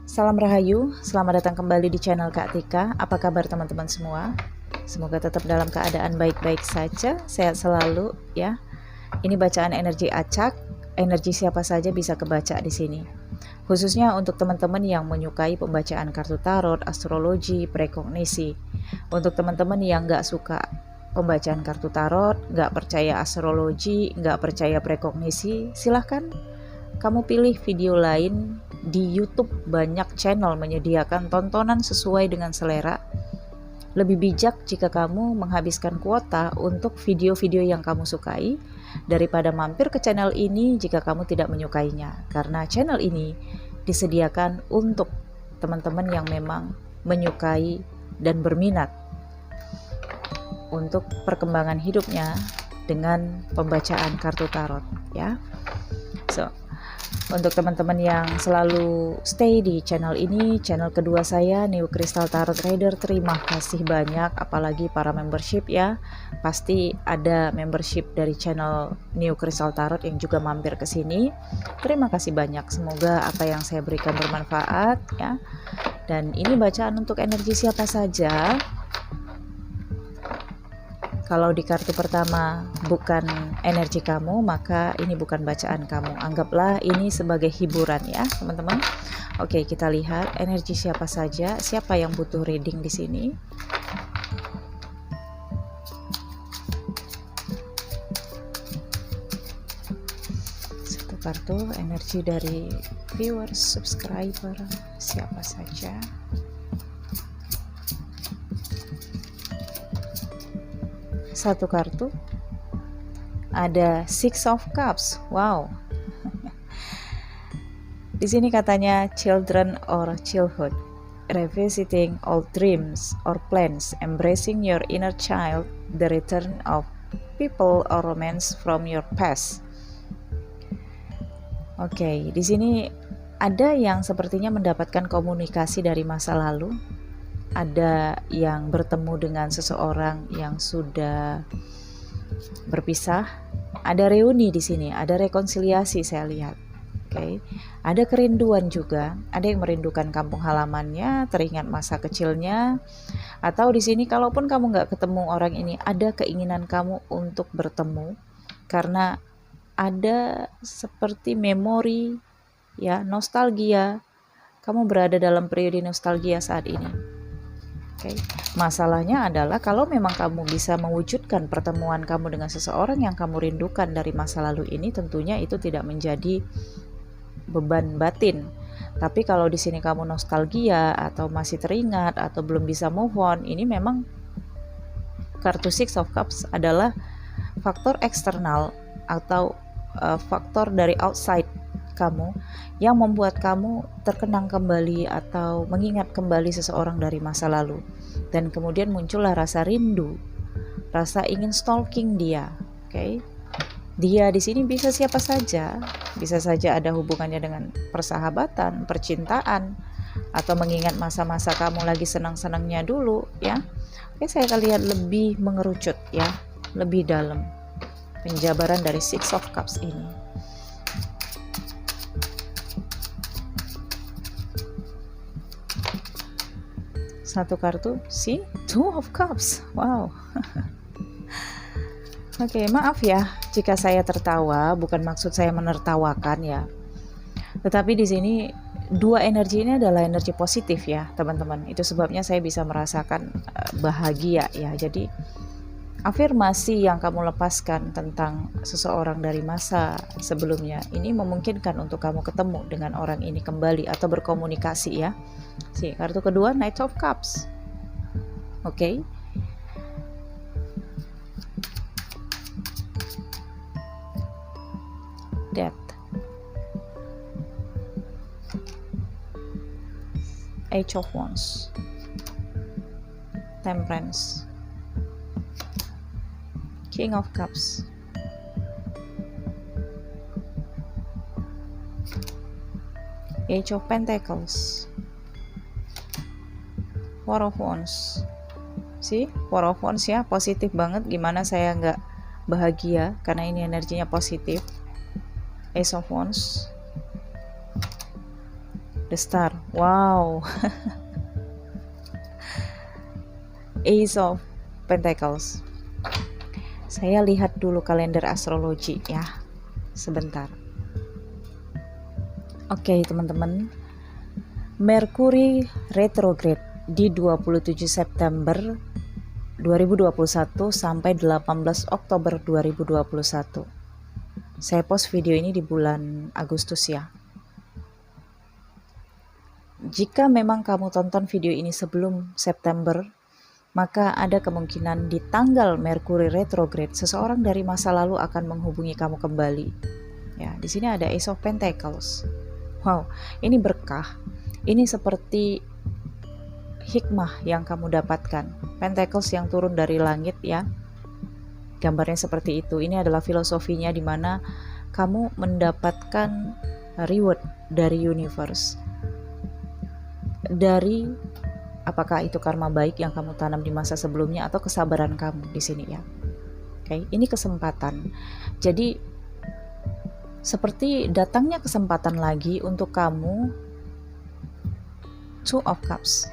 Salam Rahayu, selamat datang kembali di channel Kak Tika. Apa kabar teman-teman semua? Semoga tetap dalam keadaan baik-baik saja, sehat selalu ya. Ini bacaan energi acak, energi siapa saja bisa kebaca di sini. Khususnya untuk teman-teman yang menyukai pembacaan kartu tarot, astrologi, prekognisi. Untuk teman-teman yang nggak suka pembacaan kartu tarot, nggak percaya astrologi, nggak percaya prekognisi, silahkan kamu pilih video lain di YouTube. Banyak channel menyediakan tontonan sesuai dengan selera. Lebih bijak jika kamu menghabiskan kuota untuk video-video yang kamu sukai daripada mampir ke channel ini jika kamu tidak menyukainya. Karena channel ini disediakan untuk teman-teman yang memang menyukai dan berminat untuk perkembangan hidupnya dengan pembacaan kartu tarot ya. Untuk teman-teman yang selalu stay di channel ini, channel kedua saya, New Crystal Tarot Reader, terima kasih banyak, apalagi para membership ya. Pasti ada membership dari channel New Crystal Tarot yang juga mampir ke sini. Terima kasih banyak, semoga apa yang saya berikan bermanfaat ya. Dan ini bacaan untuk energi siapa saja. Kalau di kartu pertama bukan energi kamu, maka ini bukan bacaan kamu. Anggaplah ini sebagai hiburan ya, teman-teman. Oke, kita lihat energi siapa saja, siapa yang butuh reading di sini. Satu kartu energi dari viewers, subscriber, siapa saja. Satu kartu ada Six of Cups. Wow. Di sini katanya children or childhood, revisiting old dreams or plans, embracing your inner child, the return of people or romance from your past. Oke, di sini ada yang sepertinya mendapatkan komunikasi dari masa lalu. Ada yang bertemu dengan seseorang yang sudah berpisah. Ada reuni di sini, ada rekonsiliasi saya lihat. Oke. Ada kerinduan juga, ada yang merindukan kampung halamannya, teringat masa kecilnya. Atau di sini kalaupun kamu nggak ketemu orang ini, ada keinginan kamu untuk bertemu karena ada seperti memori ya, nostalgia. Kamu berada dalam periode nostalgia saat ini. Oke. Masalahnya adalah kalau memang kamu bisa mewujudkan pertemuan kamu dengan seseorang yang kamu rindukan dari masa lalu ini, tentunya itu tidak menjadi beban batin. Tapi kalau di sini kamu nostalgia atau masih teringat atau belum bisa move on, ini memang kartu Six of Cups adalah faktor eksternal atau faktor dari outside kamu yang membuat kamu terkenang kembali atau mengingat kembali seseorang dari masa lalu, dan kemudian muncullah rasa rindu, rasa ingin stalking dia. Oke. Dia di sini bisa siapa saja, bisa saja ada hubungannya dengan persahabatan, percintaan, atau mengingat masa-masa kamu lagi senang-senangnya dulu ya. Oke, saya akan lihat lebih mengerucut ya, lebih dalam penjabaran dari Six of Cups ini. Satu kartu, see, Two of Cups. Wow. Oke, maaf ya jika saya tertawa, bukan maksud saya menertawakan ya. Tetapi di sini dua energi ini adalah energi positif ya, teman-teman. Itu sebabnya saya bisa merasakan bahagia ya. Jadi afirmasi yang kamu lepaskan tentang seseorang dari masa sebelumnya ini memungkinkan untuk kamu ketemu dengan orang ini kembali atau berkomunikasi ya. Kartu kedua, Knight of Cups. Oke. Death. Age of Wands. Temperance. King of Cups. Age of Pentacles. Four of Wands. See, Four of Wands ya, positif banget. Gimana saya nggak bahagia karena ini energinya positif. Ace of Wands. The Star. Wow. Ace of Pentacles. Saya lihat dulu kalender astrologi ya, sebentar. Oke, teman-teman. Merkuri retrograde di 27 September 2021 sampai 18 Oktober 2021. Saya post video ini di bulan Agustus ya. Jika memang kamu tonton video ini sebelum September, maka ada kemungkinan di tanggal Merkuri retrograde seseorang dari masa lalu akan menghubungi kamu kembali. Ya, di sini ada Ace of Pentacles. Wow, ini berkah. Ini seperti hikmah yang kamu dapatkan. Pentacles yang turun dari langit ya. Gambarnya seperti itu. Ini adalah filosofinya di mana kamu mendapatkan reward dari universe. Dari apakah itu karma baik yang kamu tanam di masa sebelumnya atau kesabaran kamu di sini ya. Oke, ini kesempatan. Jadi seperti datangnya kesempatan lagi untuk kamu. Two of Cups.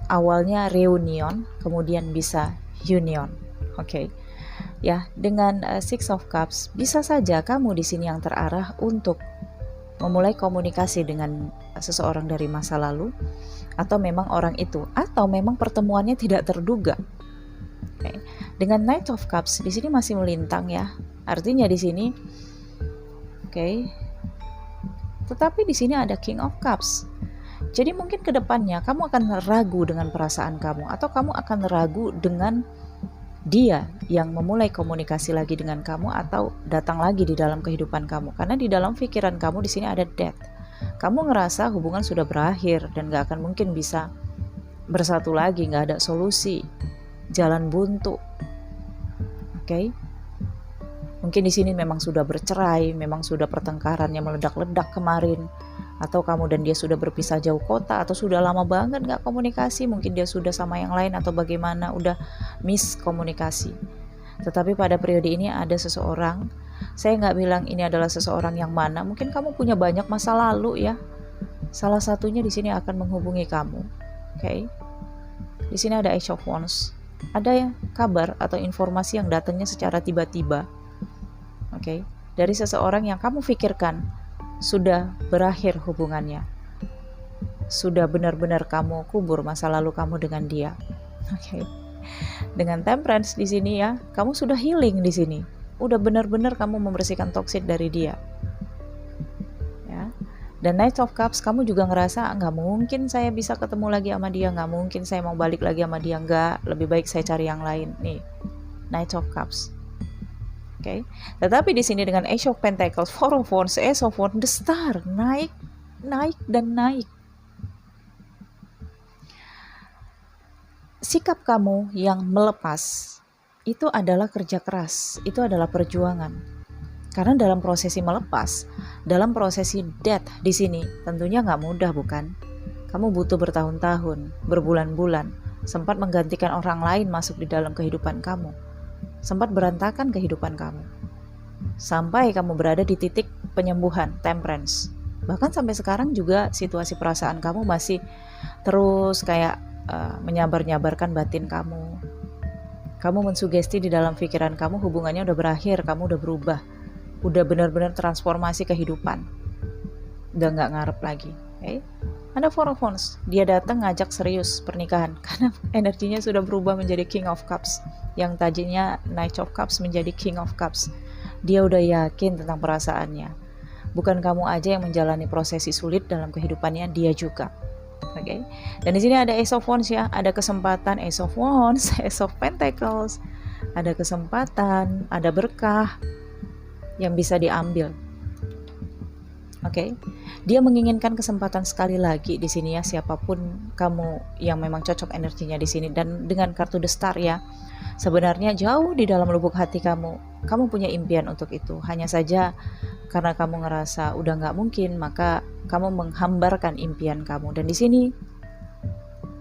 Awalnya reunion, kemudian bisa union. Oke. Ya, dengan Six of Cups bisa saja kamu di sini yang terarah untuk memulai komunikasi dengan seseorang dari masa lalu, atau memang orang itu, atau memang pertemuannya tidak terduga. Okay. Dengan Knight of Cups di sini masih melintang ya, artinya di sini, tetapi di sini ada King of Cups. Jadi mungkin kedepannya kamu akan ragu dengan perasaan kamu, atau kamu akan ragu dengan dia yang memulai komunikasi lagi dengan kamu atau datang lagi di dalam kehidupan kamu, karena di dalam pikiran kamu di sini ada death. Kamu ngerasa hubungan sudah berakhir dan gak akan mungkin bisa bersatu lagi, gak ada solusi, jalan buntu. Oke. Mungkin di sini memang sudah bercerai, memang sudah pertengkaran yang meledak-ledak kemarin, atau kamu dan dia sudah berpisah jauh kota, atau sudah lama banget gak komunikasi, mungkin dia sudah sama yang lain atau bagaimana, udah miskomunikasi. Tetapi pada periode ini ada seseorang, saya nggak bilang ini adalah seseorang yang mana, mungkin kamu punya banyak masa lalu ya, salah satunya di sini akan menghubungi kamu. Oke. Di sini ada Ace of Wands, ada ya kabar atau informasi yang datangnya secara tiba-tiba. Oke. Dari seseorang yang kamu pikirkan sudah berakhir hubungannya, sudah benar-benar kamu kubur masa lalu kamu dengan dia. Oke. Dengan Temperance di sini ya, kamu sudah healing di sini, udah benar-benar kamu membersihkan toksik dari dia. Ya. Dan Knight of Cups, kamu juga ngerasa nggak mungkin saya bisa ketemu lagi sama dia, nggak mungkin saya mau balik lagi sama dia, nggak, lebih baik saya cari yang lain. Nih, Knight of Cups. Oke. Tetapi di sini dengan Ace of Pentacles, Four of Wands, Ace of Wands, The Star, naik dan naik. Sikap kamu yang melepas itu adalah kerja keras, itu adalah perjuangan. Karena dalam prosesi melepas, dalam prosesi death di sini tentunya nggak mudah, bukan? Kamu butuh bertahun-tahun, berbulan-bulan, sempat menggantikan orang lain masuk di dalam kehidupan kamu, sempat berantakan kehidupan kamu, sampai kamu berada di titik penyembuhan, Temperance. Bahkan sampai sekarang juga situasi perasaan kamu masih terus kayak menyabar-nyabarkan batin kamu. Kamu mensugesti di dalam pikiran kamu hubungannya udah berakhir, kamu udah berubah, udah benar-benar transformasi kehidupan, udah nggak ngarep lagi. Okay? Ada Four of Wands, dia datang ngajak serius pernikahan karena energinya sudah berubah menjadi King of Cups, yang tadinya Knight of Cups menjadi King of Cups. Dia udah yakin tentang perasaannya. Bukan kamu aja yang menjalani prosesi sulit dalam kehidupannya, dia juga. Oke. Dan di sini ada Ace of Wands ya, ada kesempatan, Ace of Wands, Ace of Pentacles, ada kesempatan, ada berkah yang bisa diambil. Oke. Dia menginginkan kesempatan sekali lagi di sini ya, siapapun kamu yang memang cocok energinya di sini. Dan dengan kartu The Star ya, sebenarnya jauh di dalam lubuk hati kamu punya impian untuk itu. Hanya saja karena kamu ngerasa udah nggak mungkin, maka kamu menghambarkan impian kamu. Dan di sini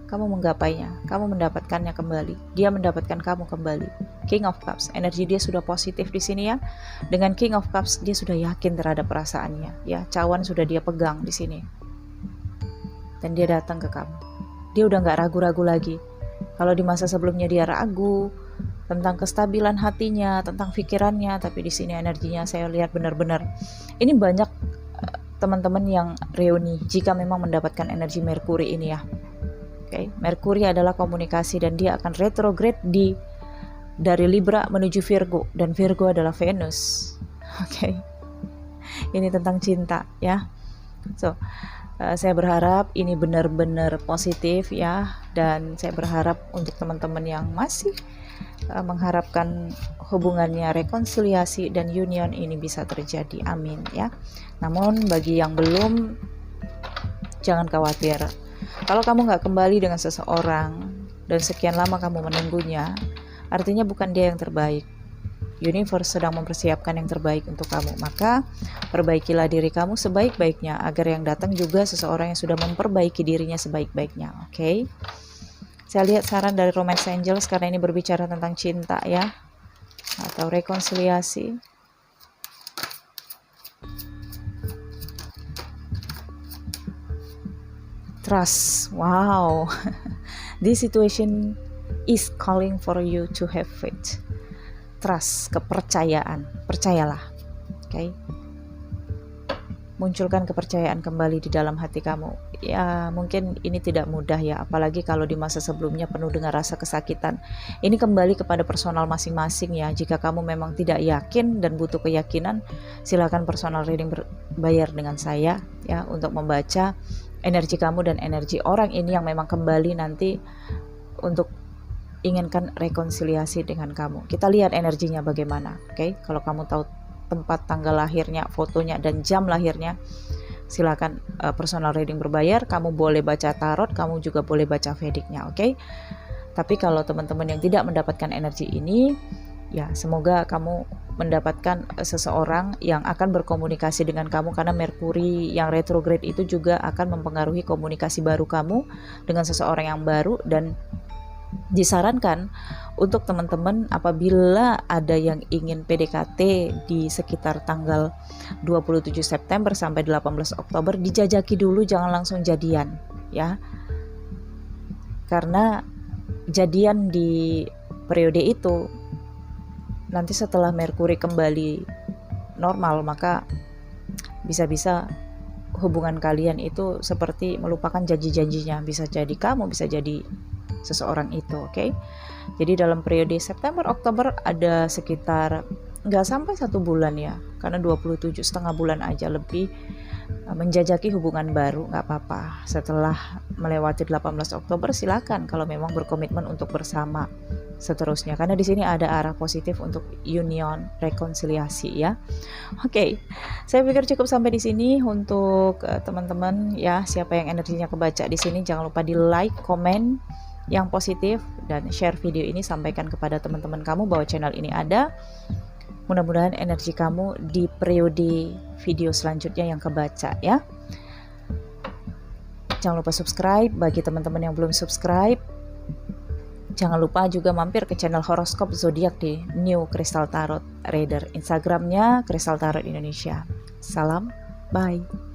kamu menggapainya, kamu mendapatkannya kembali. Dia mendapatkan kamu kembali. King of Cups, energi dia sudah positif di sini ya. Dengan King of Cups dia sudah yakin terhadap perasaannya. Ya, cawan sudah dia pegang di sini. dan dia datang ke kamu. Dia udah gak ragu-ragu lagi. Kalau di masa sebelumnya dia ragu tentang kestabilan hatinya, tentang pikirannya, tapi di sini energinya saya lihat benar-benar. Ini banyak teman-teman yang reuni jika memang mendapatkan energi Merkuri ini ya. Oke, Merkuri adalah komunikasi dan dia akan retrograde dari Libra menuju Virgo, dan Virgo adalah Venus. Oke. Ini tentang cinta ya. So, saya berharap ini benar-benar positif ya, dan saya berharap untuk teman-teman yang masih mengharapkan hubungannya rekonsiliasi dan union ini bisa terjadi, amin ya. Namun bagi yang belum, jangan khawatir. Kalau kamu nggak kembali dengan seseorang dan sekian lama kamu menunggunya, artinya bukan dia yang terbaik. Universe sedang mempersiapkan yang terbaik untuk kamu. Maka perbaikilah diri kamu sebaik-baiknya agar yang datang juga seseorang yang sudah memperbaiki dirinya sebaik-baiknya. Oke? Saya lihat saran dari Romance Angels karena ini berbicara tentang cinta ya, atau rekonsiliasi. Trust. Wow. This situation is calling for you to have faith. Trust, kepercayaan, percayalah, oke? Munculkan kepercayaan kembali di dalam hati kamu. Ya mungkin ini tidak mudah ya, apalagi kalau di masa sebelumnya penuh dengan rasa kesakitan. Ini kembali kepada personal masing-masing ya. Jika kamu memang tidak yakin dan butuh keyakinan, silakan personal reading berbayar dengan saya ya, untuk membaca energi kamu dan energi orang ini yang memang kembali nanti untuk inginkan rekonsiliasi dengan kamu. Kita lihat energinya bagaimana, oke? Kalau kamu tahu tempat tanggal lahirnya, fotonya, dan jam lahirnya, silakan personal reading berbayar. Kamu boleh baca tarot, kamu juga boleh baca Vedicnya, oke? Tapi kalau teman-teman yang tidak mendapatkan energi ini, ya semoga kamu mendapatkan seseorang yang akan berkomunikasi dengan kamu, karena Merkuri yang retrograde itu juga akan mempengaruhi komunikasi baru kamu dengan seseorang yang baru. Dan disarankan untuk teman-teman apabila ada yang ingin PDKT di sekitar tanggal 27 September sampai 18 Oktober, dijajaki dulu, jangan langsung jadian ya. Karena jadian di periode itu nanti setelah Merkuri kembali normal, maka bisa-bisa hubungan kalian itu seperti melupakan janji-janjinya. Bisa jadi kamu, bisa jadi seseorang itu, oke? Jadi dalam periode September Oktober ada sekitar nggak sampai 1 bulan ya, karena 27 setengah bulan aja lebih menjajaki hubungan baru, nggak apa-apa. Setelah melewati 18 Oktober silakan kalau memang berkomitmen untuk bersama seterusnya, karena di sini ada arah positif untuk union, rekonsiliasi ya. Oke, saya pikir cukup sampai di sini untuk teman-teman ya. Siapa yang energinya kebaca di sini, jangan lupa di like, komen yang positif, dan share video ini, sampaikan kepada teman-teman kamu bahwa channel ini ada. Mudah-mudahan energi kamu di periode video selanjutnya yang kebaca ya. Jangan lupa subscribe bagi teman-teman yang belum subscribe. Jangan lupa juga mampir ke channel horoskop zodiak di New Crystal Tarot Reader, Instagramnya Crystal Tarot Indonesia. Salam, bye.